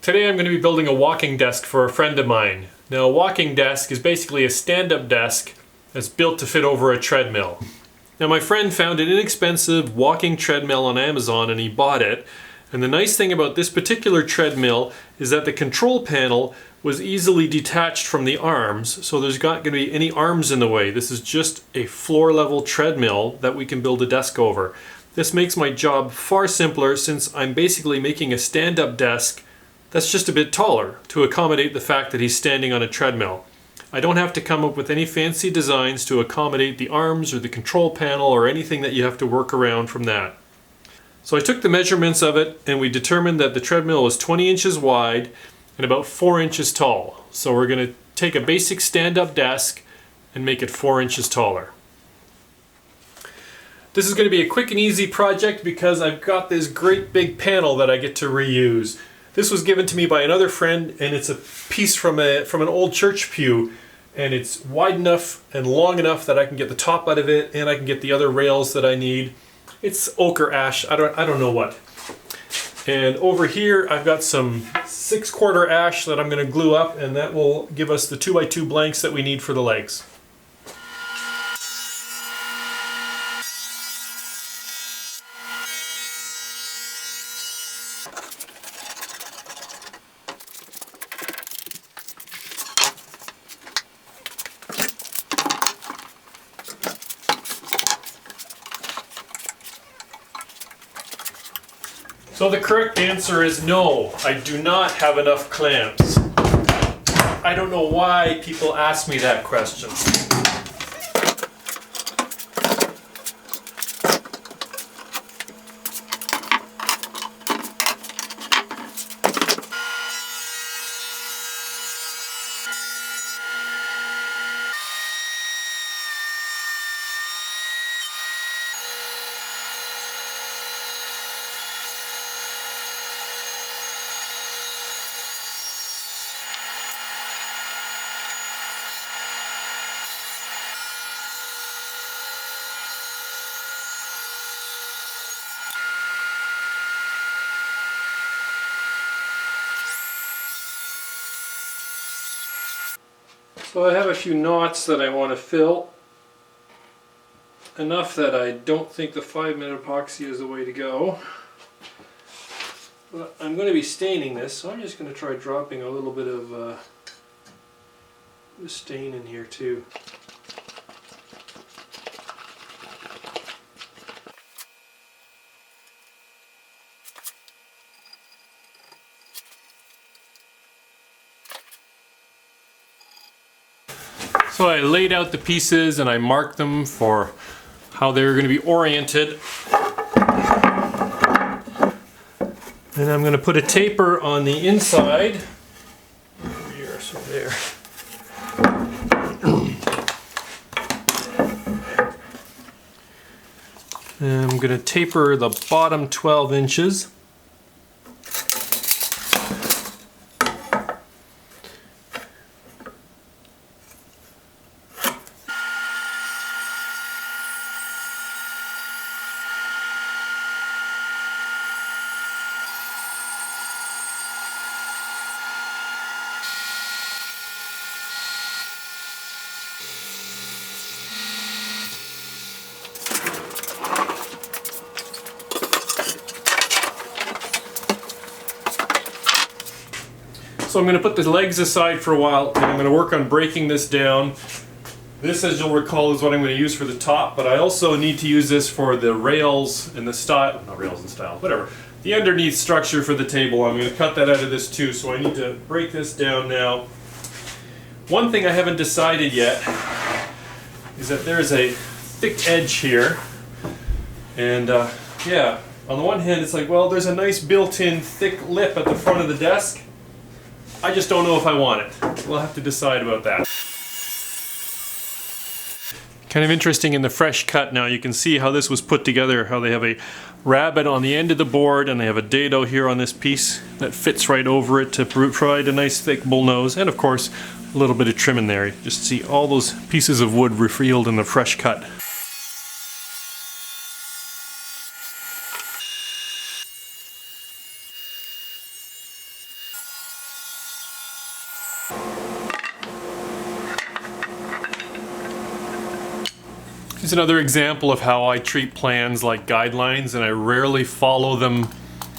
Today I'm going to be building a walking desk for a friend of mine. Now a walking desk is basically a stand-up desk that's built to fit over a treadmill. Now my friend found an inexpensive walking treadmill on Amazon and he bought it. And the nice thing about this particular treadmill is that the control panel was easily detached from the arms, so there's not going to be any arms in the way. This is just a floor level treadmill that we can build a desk over. This makes my job far simpler since I'm basically making a stand-up desk that's just a bit taller to accommodate the fact that he's standing on a treadmill. I don't have to come up with any fancy designs to accommodate the arms or the control panel or anything that you have to work around from that. So I took the measurements of it and we determined that the treadmill was 20 inches wide and about 4 inches tall. So we're going to take a basic stand-up desk and make it 4 inches taller. This is going to be a quick and easy project because I've got this great big panel that I get to reuse. This was given to me by another friend and it's a piece from an old church pew, and it's wide enough and long enough that I can get the top out of it and I can get the other rails that I need. It's ochre ash, I don't know what. And over here I've got some 6/4 ash that I'm going to glue up, and that will give us the 2x2 blanks that we need for the legs. So the correct answer is no, I do not have enough clamps. I don't know why people ask me that question. So I have a few knots that I want to fill. Enough that I don't think the 5-minute epoxy is the way to go. But I'm going to be staining this, so I'm just going to try dropping a little bit of stain in here too. So I laid out the pieces and I marked them for how they were going to be oriented. And I'm going to put a taper on the inside. Here, so there. And I'm going to taper the bottom 12 inches. So I'm going to put the legs aside for a while and I'm going to work on breaking this down. This, as you'll recall, is what I'm going to use for the top, but I also need to use this for the rails and the style, not rails and style, whatever. The underneath structure for the table. I'm going to cut that out of this too, so I need to break this down now. One thing I haven't decided yet is that there's a thick edge here, and yeah, on the one hand it's like, well, there's a nice built-in thick lip at the front of the desk. I just don't know if I want it. We'll have to decide about that. Kind of interesting in the fresh cut now, you can see how this was put together, how they have a rabbet on the end of the board and they have a dado here on this piece that fits right over it to provide a nice thick bull nose, and of course a little bit of trim in there. You just see all those pieces of wood revealed in the fresh cut. Here's another example of how I treat plans like guidelines, and I rarely follow them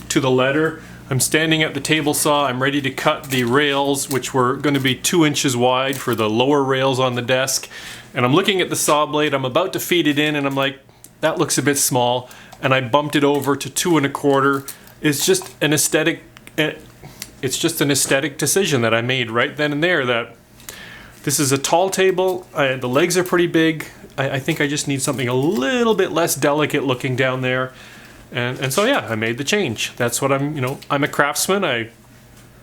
to the letter. I'm standing at the table saw, I'm ready to cut the rails, which were going to be 2 inches wide for the lower rails on the desk. And I'm looking at the saw blade, I'm about to feed it in, and I'm like, that looks a bit small. And I bumped it over to 2 1/4. It's just an aesthetic decision that I made right then and there, that this is a tall table, the legs are pretty big. I think I just need something a little bit less delicate looking down there. And so yeah, I made the change. That's what I'm a craftsman.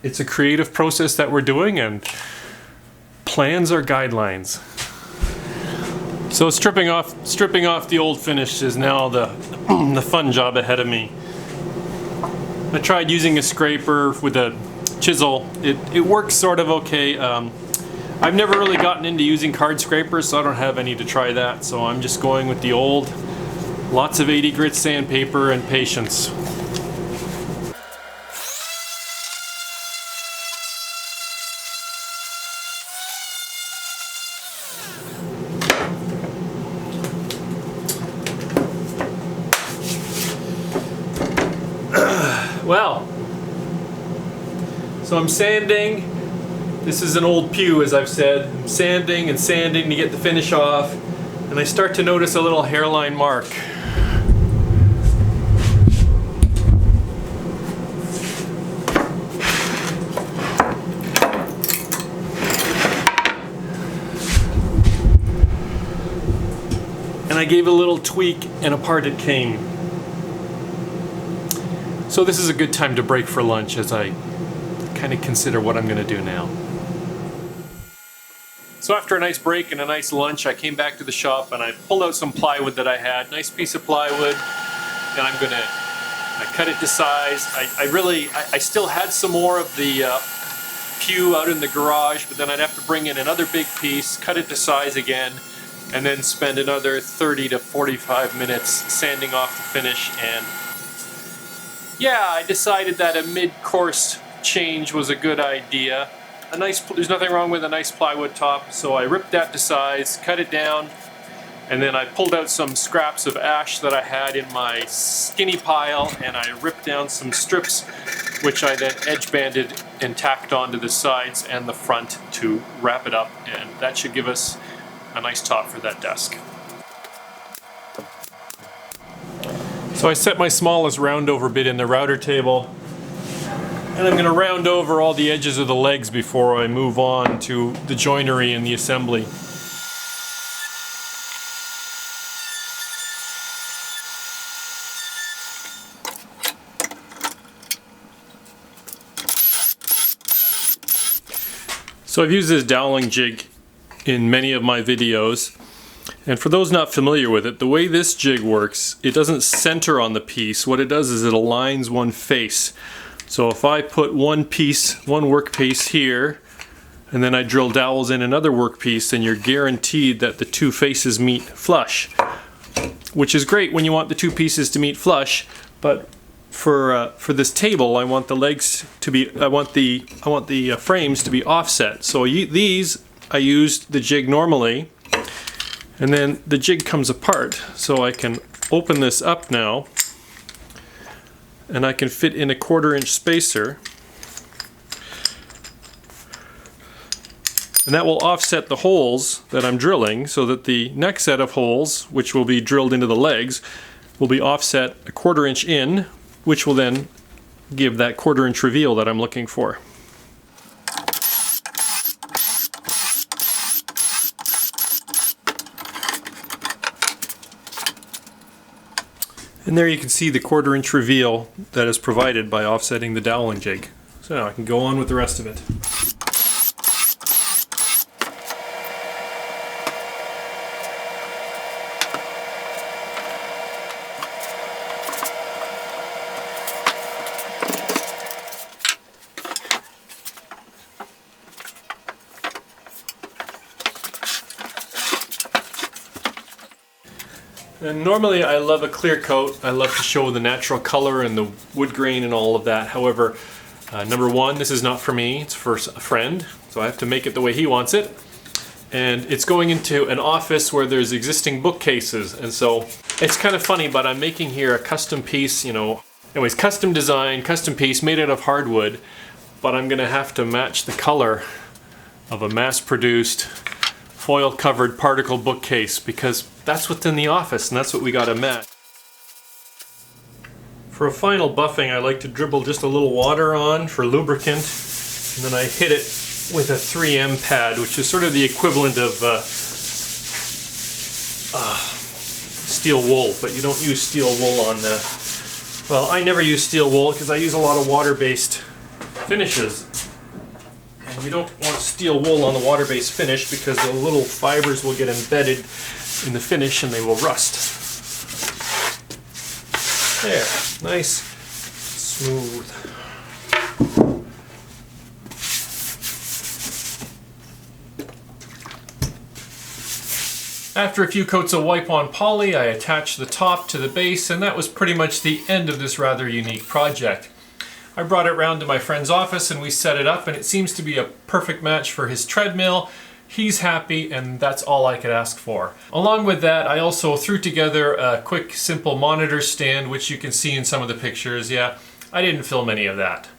It's a creative process that we're doing, and plans are guidelines. So stripping off the old finish is now the fun job ahead of me. I tried using a scraper with a chisel. It works sort of okay. I've never really gotten into using card scrapers, so I don't have any to try that. So I'm just going with the old, lots of 80 grit sandpaper and patience. Well, so I'm sanding. This is an old pew, as I've said. I'm sanding and sanding to get the finish off, and I start to notice a little hairline mark. And I gave it a little tweak, and apart it came. So this is a good time to break for lunch as I kind of consider what I'm going to do now. So after a nice break and a nice lunch, I came back to the shop and I pulled out some plywood that I had, nice piece of plywood, and I cut it to size. I still had some more of the pew out in the garage, but then I'd have to bring in another big piece, cut it to size again, and then spend another 30 to 45 minutes sanding off the finish. And yeah, I decided that a mid-course change was a good idea. There's nothing wrong with a nice plywood top, so I ripped that to size, cut it down, and then I pulled out some scraps of ash that I had in my skinny pile, and I ripped down some strips, which I then edge banded and tacked onto the sides and the front to wrap it up, and that should give us a nice top for that desk. So I set my smallest round over bit in the router table, and I'm going to round over all the edges of the legs before I move on to the joinery and the assembly. So I've used this doweling jig in many of my videos, and for those not familiar with it, the way this jig works, it doesn't center on the piece. What it does is it aligns one face. So if I put one workpiece here, and then I drill dowels in another workpiece, then you're guaranteed that the two faces meet flush, which is great when you want the two pieces to meet flush. But for this table, I want the legs to be, I want the frames to be offset. So these, I used the jig normally, and then the jig comes apart, so I can open this up now, and I can fit in a 1/4 inch spacer, and that will offset the holes that I'm drilling, so that the next set of holes, which will be drilled into the legs, will be offset a 1/4 inch in, which will then give that 1/4 inch reveal that I'm looking for. And there you can see the 1/4 inch reveal that is provided by offsetting the doweling jig. So now I can go on with the rest of it. And normally I love a clear coat. I love to show the natural color and the wood grain and all of that. However, number one, this is not for me, it's for a friend, so I have to make it the way he wants it. and it's going into an office where there's existing bookcases, and so it's kind of funny, but I'm making here a custom piece, you know, anyways, custom design, custom piece made out of hardwood, but I'm gonna have to match the color of a mass-produced foil covered particle bookcase because that's what's in the office and that's what we gotta match. For a final buffing, I like to dribble just a little water on for lubricant, and then I hit it with a 3M pad, which is sort of the equivalent of steel wool, but you don't use steel wool on well, I never use steel wool because I use a lot of water-based finishes. And you don't want steel wool on the water-based finish because the little fibers will get embedded in the finish and they will rust. There, nice, smooth. After a few coats of wipe-on poly, I attached the top to the base, and that was pretty much the end of this rather unique project. I brought it round to my friend's office and we set it up, and it seems to be a perfect match for his treadmill. He's happy, and that's all I could ask for. Along with that, I also threw together a quick, simple monitor stand, which you can see in some of the pictures. Yeah, I didn't film any of that.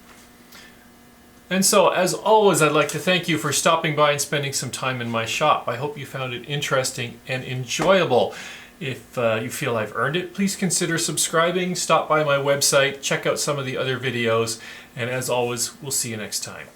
And so, as always, I'd like to thank you for stopping by and spending some time in my shop. I hope you found it interesting and enjoyable. If you feel I've earned it, please consider subscribing, stop by my website, check out some of the other videos, and as always, we'll see you next time.